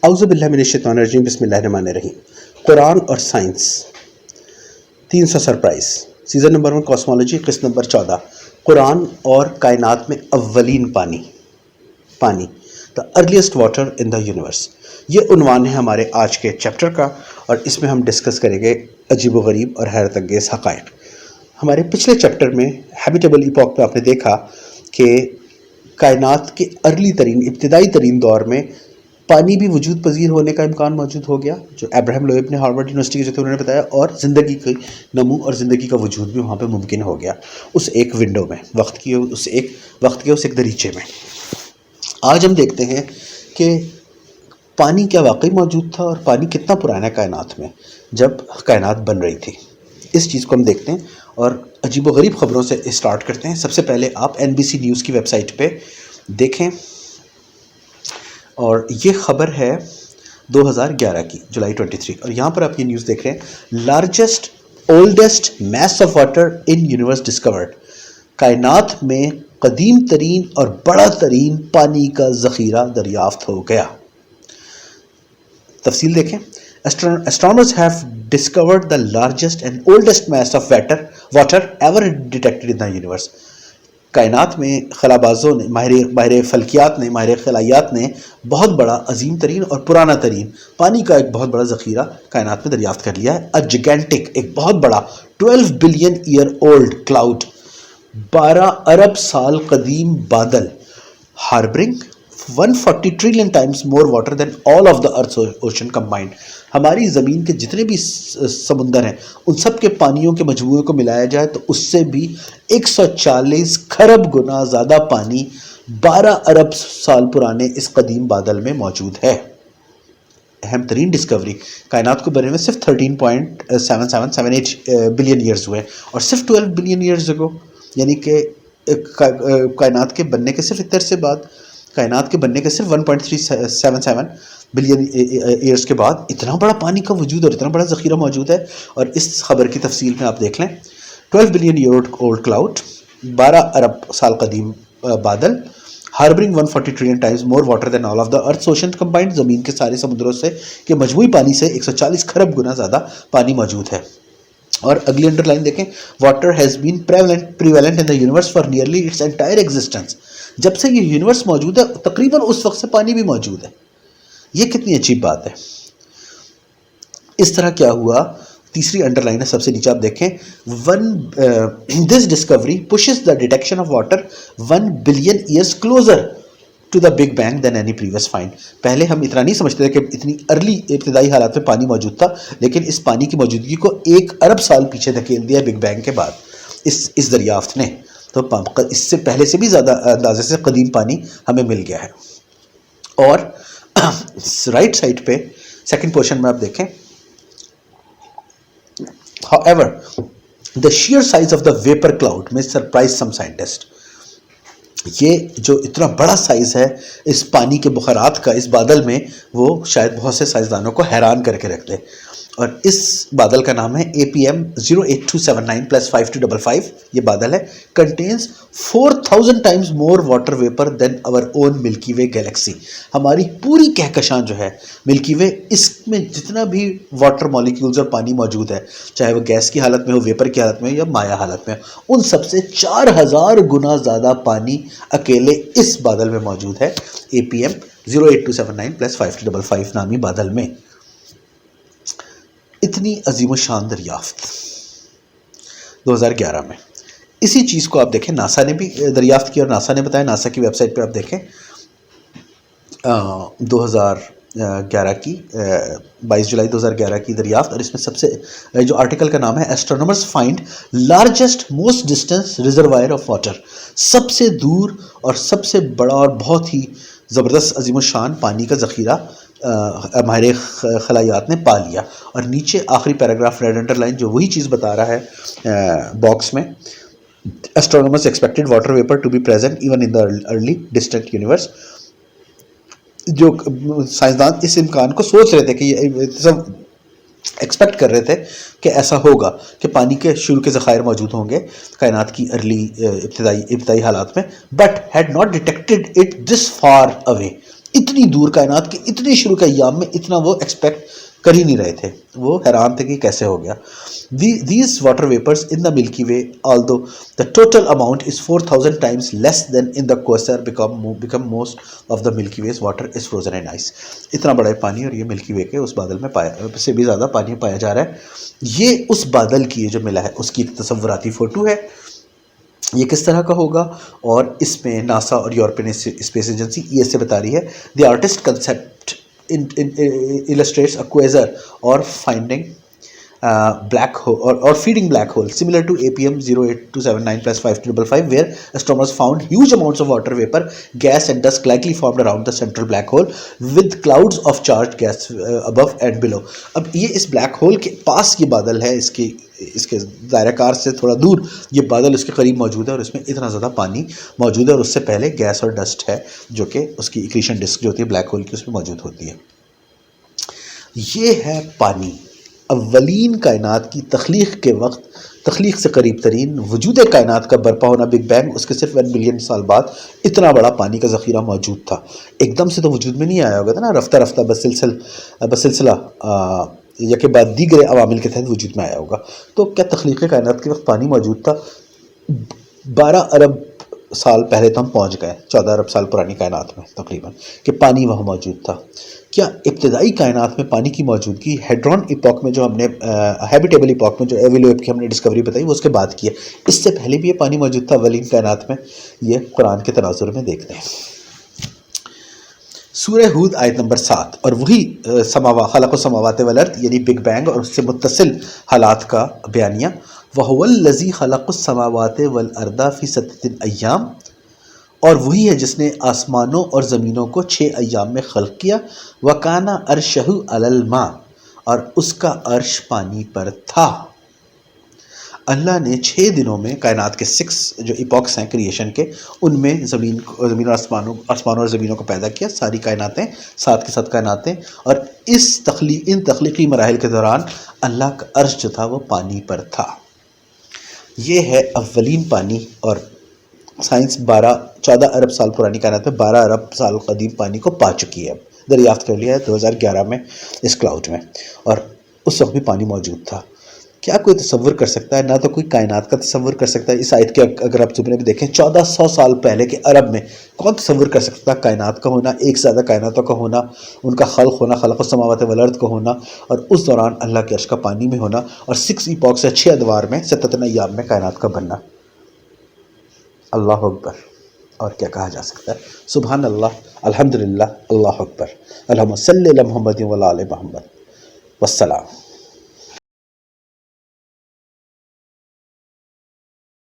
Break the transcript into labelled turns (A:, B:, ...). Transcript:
A: اعوذ باللہ من الشیطان الرجیم، بسم اللہ الرحمن الرحیم۔ قرآن اور science 300 surprise, season number 1 cosmology, قسط نمبر 14، قرآن اور کائنات میں اولین پانی، the earliest water in the universe, یہ عنوان ہے ہمارے آج کے چیپٹر کا، اور اس میں ہم ڈسکس کریں گے عجیب و غریب اور حیرت انگیز حقائق۔ ہمارے پچھلے چیپٹر میں ہیبیٹیبل ایپوک میں آپ نے دیکھا کہ کائنات کے ارلی ترین، ابتدائی ترین دور میں پانی بھی وجود پذیر ہونے کا امکان موجود ہو گیا، جو ابراہیم لویب نے ہارورڈ یونیورسٹی کے جو تھے انہوں نے بتایا، اور زندگی کی نمو اور زندگی کا وجود بھی وہاں پہ ممکن ہو گیا اس ایک ونڈو میں، وقت کے اس ایک دریچے میں۔ آج ہم دیکھتے ہیں کہ پانی کیا واقعی موجود تھا اور پانی کتنا پرانا ہے کائنات میں جب کائنات بن رہی تھی۔ اس چیز کو ہم دیکھتے ہیں اور عجیب و غریب خبروں سے اسٹارٹ کرتے ہیں۔ سب سے پہلے آپ NBC نیوز کی ویب سائٹ پہ دیکھیں، اور یہ خبر ہے 2011 کی، جولائی 23، اور یہاں پر آپ یہ نیوز دیکھ رہے ہیں، largest oldest mass of water in universe discovered, کائنات میں قدیم ترین اور بڑا ترین پانی کا ذخیرہ دریافت ہو گیا۔ تفصیل دیکھیں، astronomers have discovered the largest and oldest mass of water ever detected in the universe۔ کائنات میں خلابازوں نے، ماہر فلکیات نے، ماہر خلائیات نے بہت بڑا، عظیم ترین اور پرانا ترین پانی کا ایک بہت بڑا ذخیرہ کائنات میں دریافت کر لیا ہے۔ gigantic، ایک بہت بڑا 12 بلین ایئر اولڈ کلاؤڈ، 12 ارب سال قدیم بادل، harbouring 140 trillion times more water than all of the earth ocean combined. ہماری زمین کے جتنے بھی سمندر ہیں ان سب کے پانیوں کے مجموعے کو ملایا جائے تو اس سے بھی 140 کھرب گنا زیادہ پانی 12 ارب سال پرانے اس قدیم بادل میں موجود ہے۔ اہم ترین ڈسکوری، کائنات کو بننے میں صرف 13.7778 بلین ایئرز ہوئے، اور صرف 12 بلین ایئرز اگو، یعنی کہ کائنات کے بننے کے صرف اتنے عرصے بعد، کائنات کے بننے کے صرف 1.377 بلین ایئرز کے بعد اتنا بڑا پانی کا وجود اور اتنا بڑا ذخیرہ موجود ہے۔ اور اس خبر کی تفصیل میں آپ دیکھ لیں، 12 بلین ایئر اولڈ کلاؤڈ، 12 ارب سال قدیم بادل، harbouring 140 trillion times more water than all of the earth ocean combined, زمین کے سارے سمندروں سے کے مجموعی پانی سے 140 کھرب گنا زیادہ پانی موجود ہے۔ اور اگلی انڈر لائن دیکھیں، water has been prevalent in the universe for nearly its entire existence, جب سے یہ یونیورس موجود ہے تقریباً اس وقت سے پانی بھی موجود ہے۔ یہ کتنی عجیب بات ہے۔ اس طرح کیا ہوا، تیسری انڈر لائن ہے سب سے نیچے آپ دیکھیں، this discovery pushes the detection of water 1 billion years closer to the big bang than any previous find. پہلے ہم اتنا نہیں سمجھتے تھے کہ اتنی ارلی ابتدائی حالات میں پانی موجود تھا، لیکن اس پانی کی موجودگی کو 1 ارب سال پیچھے دھکیل دیا بگ بینگ کے بعد اس دریافت نے، تو اس سے پہلے سے بھی زیادہ اندازے سے قدیم پانی ہمیں مل گیا ہے۔ اور رائٹ سائڈ پہ سیکنڈ پورشن میں آپ دیکھیں، however the sheer size of the vapor cloud may surprise some scientists۔ یہ جو اتنا بڑا سائز ہے اس پانی کے بخارات کا اس بادل میں، وہ شاید بہت سے سائنسدانوں کو حیران کر کے رکھ دے۔ اور اس بادل کا نام ہے APM 08279+5255، یہ بادل ہے، contains 4000 times more water vapor than our own ملکی وے گیلیکسی۔ ہماری پوری کہکشاں جو ہے ملکی وے، اس میں جتنا بھی واٹر مالیکیولز اور پانی موجود ہے، چاہے وہ گیس کی حالت میں ہو، ویپر کی حالت میں یا مائع حالت میں، ان سب سے 4000 گنا زیادہ پانی اکیلے اس بادل میں موجود ہے، APM 08279+5255 نامی بادل میں۔ اتنی عظیم و شان دریافت 2011 میں۔ اسی چیز کو آپ دیکھیں، ناسا نے بھی دریافت کی، اور ناسا نے بتایا، ناسا کی ویب سائٹ پہ آپ دیکھیں 2011 کی 22 جولائی 2011 کی دریافت، اور اس میں سب سے جو آرٹیکل کا نام ہے astronomers find largest most distance reservoir of water, سب سے دور اور سب سے بڑا اور بہت ہی زبردست عظیم و شان پانی کا ذخیرہ ہمارے خلائیات نے پا لیا۔ اور نیچے آخری پیراگراف ریڈ انڈر لائن جو وہی چیز بتا رہا ہے باکس میں، astronomers expected water vapor to be present even in the early distant universe۔ جو سائنسدان اس امکان کو سوچ رہے تھے کہ یہ ایکسپیکٹ کر رہے تھے کہ ایسا ہوگا کہ پانی کے شروع کے ذخائر موجود ہوں گے کائنات کی ابتدائی حالات میں، but had not detected it this far away, اتنی دور کائنات کے اتنے شروع کے ایام میں اتنا وہ ایکسپیکٹ کر ہی نہیں رہے تھے، وہ حیران تھے کہ کیسے ہو گیا. These water vapors in the Milky Way, although the total amount is 4,000 times less than in the quasar, become most of the Milky Way's water is frozen in ice. اتنا بڑا پانی اور یہ ملکی وے کے اس بادل میں سے بھی زیادہ پانی پایا جا رہا ہے. یہ اس بادل کی جو ملا ہے اس کی ایک تصوراتی فوٹو ہے. یہ کس طرح کا ہوگا، اور اس میں ناسا اور یورپین اسپیس ایجنسی یہ سے بتا رہی ہے. The artist concept illustrates a quasar or finding black hole or feeding black hole similar to APM 08279+5255, where astronomers found huge amounts of water vapor, gas and dust likely formed around the central black hole with clouds of charged gas above and below. اب یہ اس black hole کے پاس یہ بادل ہے، اس کے دائرہ کار سے تھوڑا دور یہ بادل اس کے قریب موجود ہے، اور اس میں اتنا زیادہ پانی موجود ہے، اور اس سے پہلے گیس اور ڈسٹ ہے جو کہ اس کی اکریشن ڈسک جو ہوتی ہے بلیک ہول کی اس میں موجود ہوتی ہے. یہ ہے پانی. اولین کائنات کی تخلیق کے وقت، تخلیق سے قریب ترین وجود کائنات کا برپا ہونا بگ بینگ، اس کے صرف 1 بلین سال بعد اتنا بڑا پانی کا ذخیرہ موجود تھا. ایک دم سے تو وجود میں نہیں آیا ہوگا تھا نا، رفتہ رفتہ بسلسلہ یا کے بعد دیگر عوامل کے تحت وجود میں آیا ہوگا. تو کیا تخلیق کائنات کے وقت پانی موجود تھا؟ 12 ارب سال پہلے تو ہم پہنچ گئے، 14 ارب سال پرانی کائنات میں تقریباً، کہ پانی وہاں موجود تھا. کیا ابتدائی کائنات میں پانی کی موجودگی ہیڈرون ایپوک میں جو ہم نے ہیبیٹیبل ایپوک میں جو ایویلویپ کی ہم نے ڈسکوری بتائی وہ اس کے بعد کی ہے، اس سے پہلے بھی یہ پانی موجود تھا اولین کائنات میں؟ یہ قرآن کے تناظر میں دیکھتے ہیں. سورہ ہود آیت نمبر 7، اور وہی خلق السماوات والارض یعنی بگ بینگ اور اس سے متصل حالات کا بیانیہ. وَهُوَ الَّذِي خَلَقَ السَّمَاوَاتِ وَالْأَرْضَ فِي 6 أَيَّامٍ، اور وہی ہے جس نے آسمانوں اور زمینوں کو 6 ایام میں خلق کیا. وَكَانَ عَرْشَهُ عَلَى الْمَاءِ، اور اس کا عرش پانی پر تھا. اللہ نے 6 دنوں میں کائنات کے 6 جو ایپوکس ہیں کریشن کے، ان میں زمین اور آسمانوں اور زمینوں کو پیدا کیا، ساری کائناتیں 7 کے 7 کائناتیں. اور ان تخلیقی مراحل کے دوران اللہ کا عرش جو تھا وہ پانی پر تھا. یہ ہے اولین پانی. اور سائنس 14 ارب سال پرانی کائنات میں 12 ارب سال قدیم پانی کو پا چکی ہے، دریافت کر لیا ہے 2011 میں اس کلاؤڈ میں، اور اس وقت بھی پانی موجود تھا. کیا کوئی تصور کر سکتا ہے؟ نہ تو کوئی کائنات کا تصور کر سکتا ہے. اس آیت کے اگر آپ زمرے میں دیکھیں 1400 سال پہلے کے عرب میں کون تصور کر سکتا ہے کائنات کا ہونا، ایک سے زیادہ کائناتوں کا ہونا، ان کا خلق ہونا، خلق السماوات والارض کا ہونا، اور اس دوران اللہ کے عرش کا پانی میں ہونا، اور 6 ایپوکس سے 6 ادوار میں 7 ایام میں کائنات کا بننا. اللہ اکبر. اور کیا کہا جا سکتا ہے؟ سبحان اللہ، الحمدللہ، اللہ اکبر. اللہم صلی علی محمد و علی محمد. والسلام.